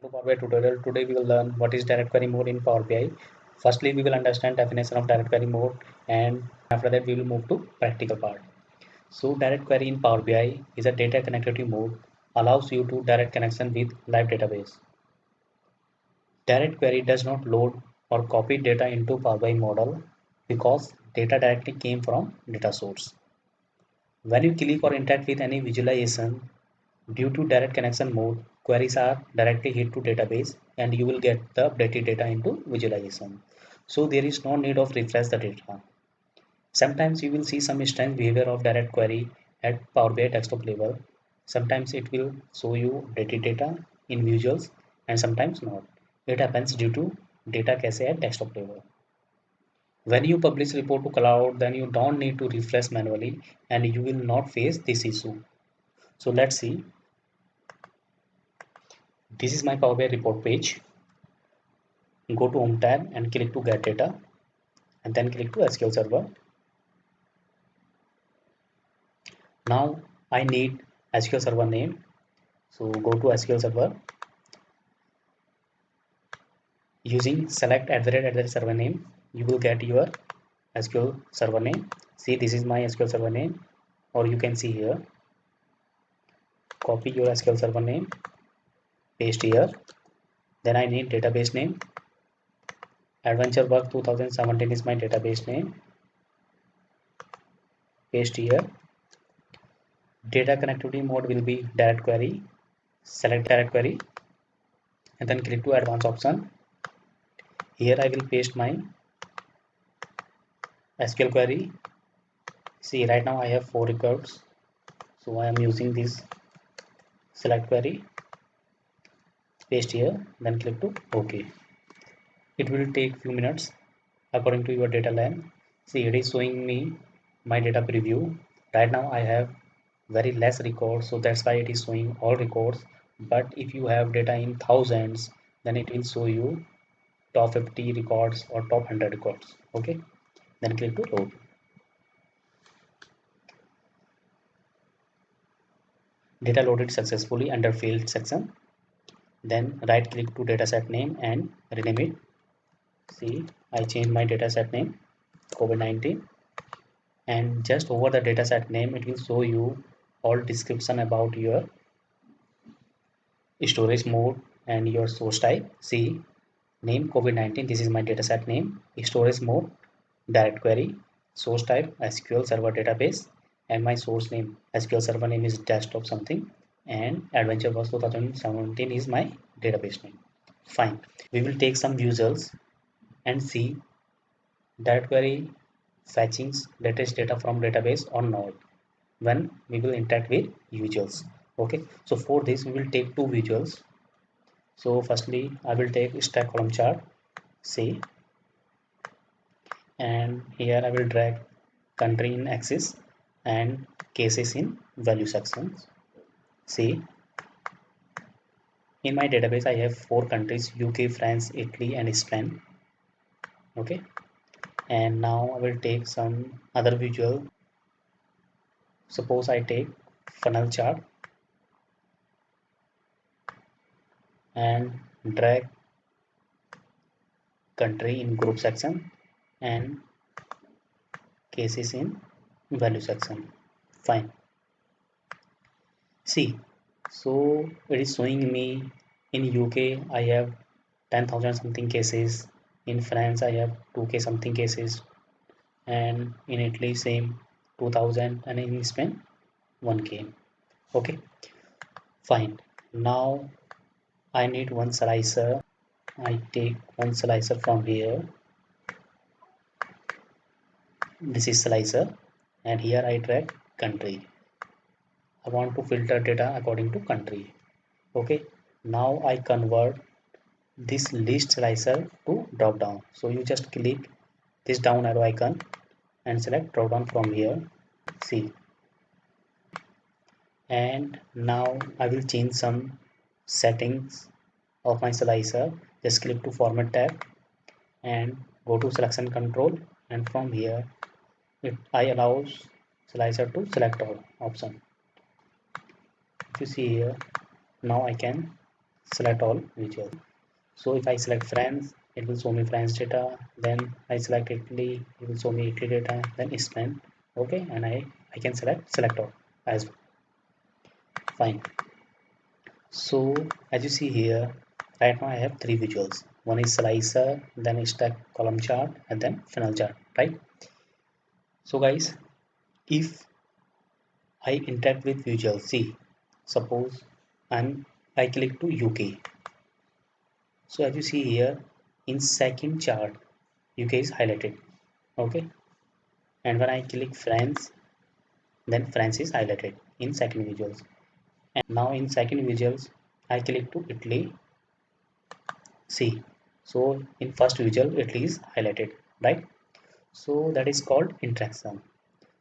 To Power BI tutorial. Today we will learn what is direct query mode in Power BI. Firstly, we will understand definition of direct query mode, and after that we will move to practical part. So direct query in Power BI is a data connectivity mode, allows you to direct connection with live database. Direct query does not load or copy data into Power BI model because data directly came from data source. When you click or interact with any visualization, due to direct connection mode, queries are directly hit to database and you will get the updated data into visualization. So there is no need of refresh the data. Sometimes you will see some strange behavior of direct query at Power BI desktop level. Sometimes it will show you updated data in visuals and sometimes not. It happens due to data cache at desktop level. When you publish report to cloud, then you don't need to refresh manually and you will not face this issue. So let's see. This is my Power BI report page. Go to Home tab and click to Get Data and then click to SQL Server. Now I need SQL Server name. So go to SQL Server using select @ server name. You will get your SQL Server name. See, this is my SQL Server name, or you can see here. Copy your SQL Server name, paste here. Then I need database name. Adventure Work 2017 is my database name. Paste here. Data connectivity mode will be direct query. Select direct query and then click to advanced option. Here I will paste my SQL query. See, right now I have 4 records, so I am using this select query. Paste here, then click to OK. It will take few minutes according to your data length. See, it is showing me my data preview. Right now I have very less records, so that's why it is showing all records. But if you have data in thousands, then it will show you top 50 records or top 100 records. Okay, then click to load. Data loaded successfully under field section. Then right click to dataset name and rename it. See, I changed my dataset name COVID-19, and just over the dataset name it will show you all description about your storage mode and your source type. See, name COVID-19, this is my dataset name. Storage mode direct query, source type SQL Server database, and my source name SQL Server name is desktop something, and Adventure Works 2017 is my database name. Fine, we will take some visuals and see direct query fetching latest data from database or not when we will interact with visuals. Okay, so for this we will take two visuals. So firstly I will take stack column chart, say, and here I will drag country in axis and cases in value sections. See, in my database I have 4 countries: UK, France, Italy and Spain. Okay, and now I will take some other visual. Suppose I take funnel chart and drag country in group section and cases in value section. Fine. See, so it is showing me in UK I have 10,000 something cases, in France I have 2k something cases, and in Italy same 2000, and in Spain 1k. Okay, fine. Now I need one slicer. I take one slicer from here. This is slicer, and here I drag country. I want to filter data according to country. Okay, now I convert this list slicer to drop down. So you just click this down arrow icon and select drop down from here. See, and now I will change some settings of my slicer. Just click to format tab and go to selection control, and from here I allows slicer to select all option. If you see here, now I can select all visuals. So if I select France, it will show me France data. Then I select Italy, it will show me Italy data. Then Spain, okay, and I can select all as well. Fine. So as you see here, right now I have three visuals. One is slicer, then stack column chart, and then funnel chart, right? So guys, if I interact with visual, see, suppose I click to UK. So as you see here, in second chart, UK is highlighted, okay? And when I click France, then France is highlighted in second visuals. And now in second visuals, I click to Italy, see. So in first visual, Italy is highlighted, right? So that is called interaction.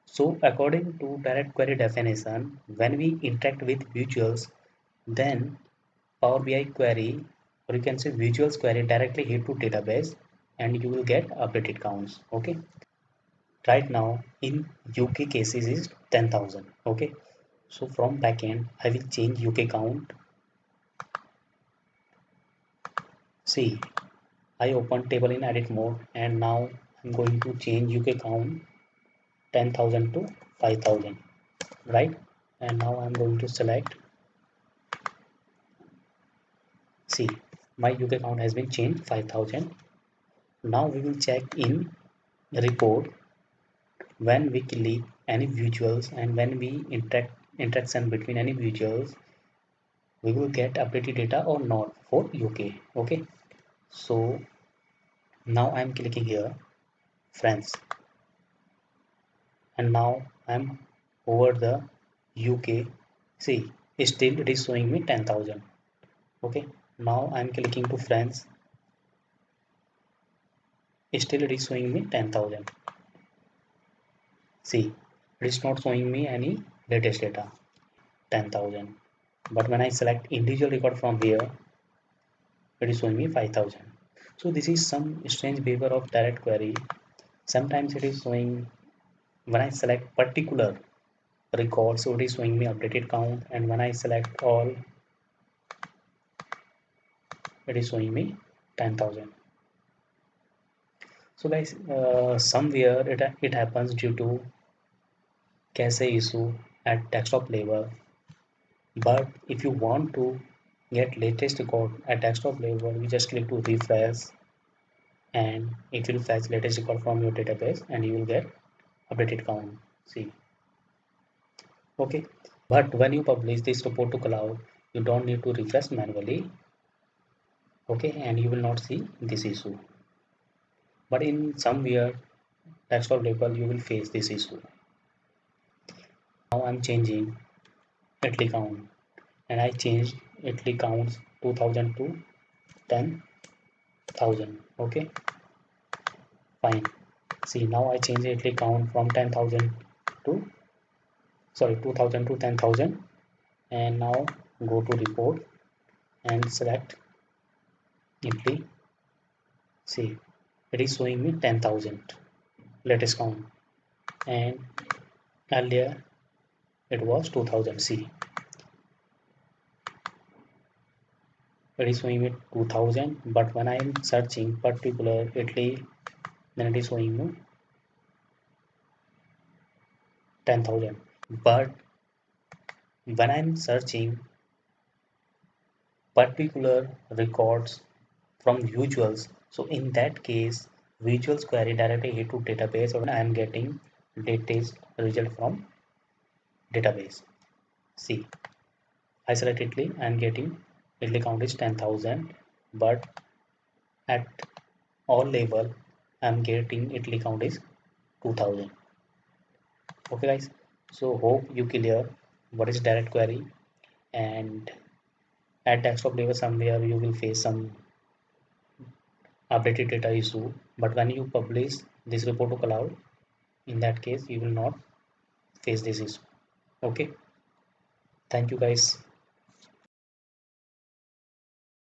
So according to direct query definition, when we interact with visuals, then Power BI query, or you can say visuals query, directly hit to database and you will get updated counts. Okay. Right now in UK cases is 10,000. Okay. So from backend, I will change UK count. See, I open table in edit mode and now I'm going to change UK count 10,000 to 5,000, right? And now I'm going to select, see, my UK count has been changed 5,000. Now we will check in report when we click any visuals and when we interaction between any visuals, we will get updated data or not for UK. Okay. So now I'm clicking here France, and now I'm over the UK. See, still it is showing me 10,000. Okay. Now I'm clicking to France. Still it is showing me 10,000. See, it is not showing me any latest data 10,000. But when I select individual record from here, it is showing me 5,000. So this is some strange behavior of direct query. Sometimes it is showing when I select particular record, so it is showing me updated count, and when I select all, it is showing me 10,000. So guys, somewhere it happens due to cache issue at desktop level. But if you want to get latest record at desktop level, you just click to refresh and it will fetch latest record from your database and you will get updated count. See, okay. But when you publish this report to cloud, you don't need to refresh manually, okay, and you will not see this issue. But in somewhere desktop level, you will face this issue. Now I'm changing Italy count, and I changed Italy counts 2000 to 10,000. Okay, fine. See, now I change Italy count from 10,000 to, sorry, 2000 to 10,000, and now go to report and select Italy. See, it is showing me 10,000 latest count, and earlier it was 2000. See, it is showing me 2000, but when I am searching particular Italy, then it is showing me 10,000. But when I am searching particular records from visuals, so in that case, visuals query directly hit to database, or I am getting latest result from database. See, I select Italy, I am getting Italy count is 10,000, but at all level, I am getting Italy count is 2,000. Okay guys, so hope you clear what is direct query, and at desktop level somewhere you will face some updated data issue, but when you publish this report to cloud, in that case you will not face this issue. Okay, thank you guys.